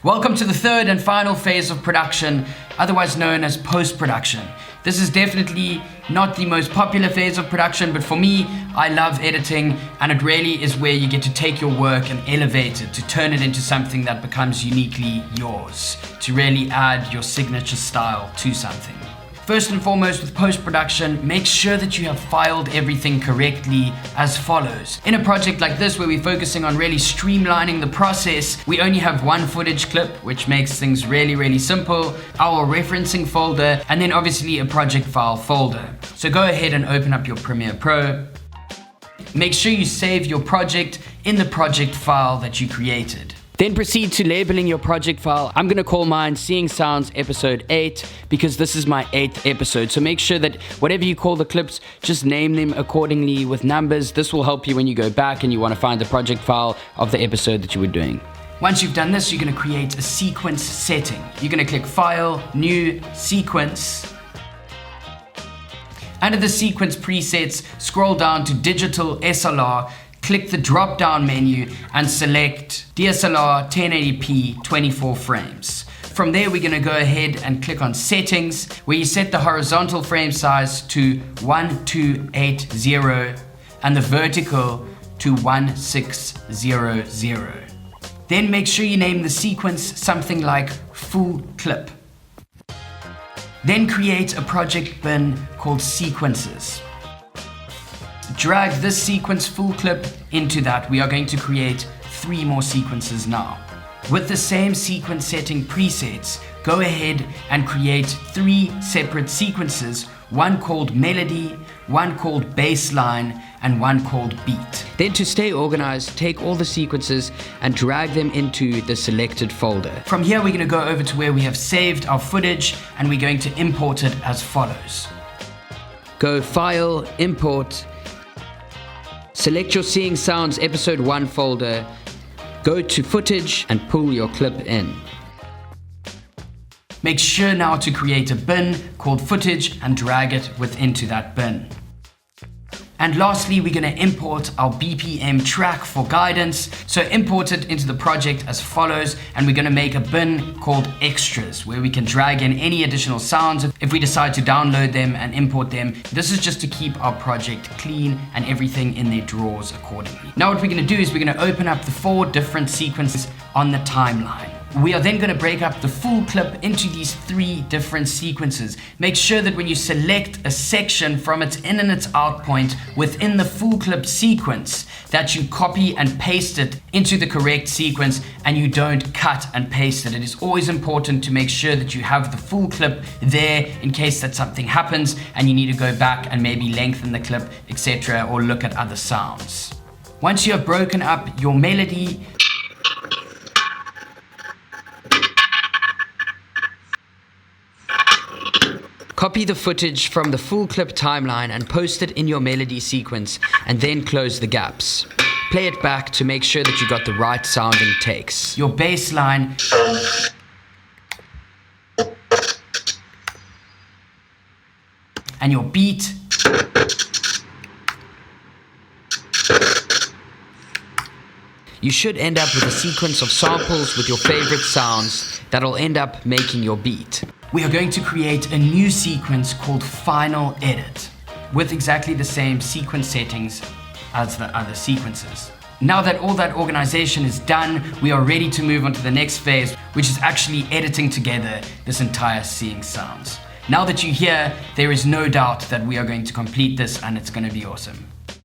Welcome to the third and final phase of production, otherwise known as post-production. This is definitely not the most popular phase of production, but for me, I love editing, and it really is where you get to take your work and elevate it, to turn it into something that becomes uniquely yours, to really add your signature style to something. First and foremost, with post-production, make sure that you have filed everything correctly as follows. In a project like this, where we're focusing on really streamlining the process, we only have one footage clip, which makes things really simple, our referencing folder, and then obviously a project file folder. So go ahead and open up your Premiere Pro. Make sure you save your project in the project file that you created. Then proceed to labeling your project file. I'm gonna call mine Seeing Sounds Episode 8 because this is my 8th episode. So make sure that whatever you call the clips, just name them accordingly with numbers. This will help you when you go back and you wanna find the project file of the episode that you were doing. Once you've done this, you're gonna create a sequence setting. You're gonna click File, New, Sequence. Under the sequence presets, scroll down to Digital SLR, click the drop-down menu and select DSLR 1080p 24 frames. From there, we're gonna go ahead and click on Settings, where you set the horizontal frame size to 1280 and the vertical to 1600. Then make sure you name the sequence something like Full Clip. Then create a project bin called Sequences. Drag this sequence full clip into that. We are going to create 3 more sequences now. With the same sequence setting presets, go ahead and create 3 separate sequences, one called Melody, one called Baseline, and one called Beat. Then to stay organized, take all the sequences and drag them into the selected folder. From here, we're going to go over to where we have saved our footage, and we're going to import it as follows. Go File, Import. Select your Seeing Sounds Episode 1 folder, go to Footage and pull your clip in. Make sure now to create a bin called Footage and drag it into that bin. And lastly, we're going to import our BPM track for guidance. So import it into the project as follows, and we're going to make a bin called Extras, where we can drag in any additional sounds if we decide to download them and import them. This is just to keep our project clean and everything in their drawers accordingly. Now what we're going to do is we're going to open up the 4 different sequences on the timeline. We are then going to break up the full clip into these 3 different sequences. Make sure that when you select a section from its in and its out point within the full clip sequence, that you copy and paste it into the correct sequence and you don't cut and paste it. It is always important to make sure that you have the full clip there in case that something happens and you need to go back and maybe lengthen the clip, etc., or look at other sounds. Once you have broken up your melody, copy the footage from the full clip timeline and post it in your melody sequence, and then close the gaps. Play it back to make sure that you got the right sounding takes. Your bass line and your beat. You should end up with a sequence of samples with your favorite sounds that'll end up making your beat. We are going to create a new sequence called Final Edit with exactly the same sequence settings as the other sequences. Now that all that organization is done, we are ready to move on to the next phase, which is actually editing together this entire Seeing Sounds. Now that you're here, there is no doubt that we are going to complete this and it's going to be awesome.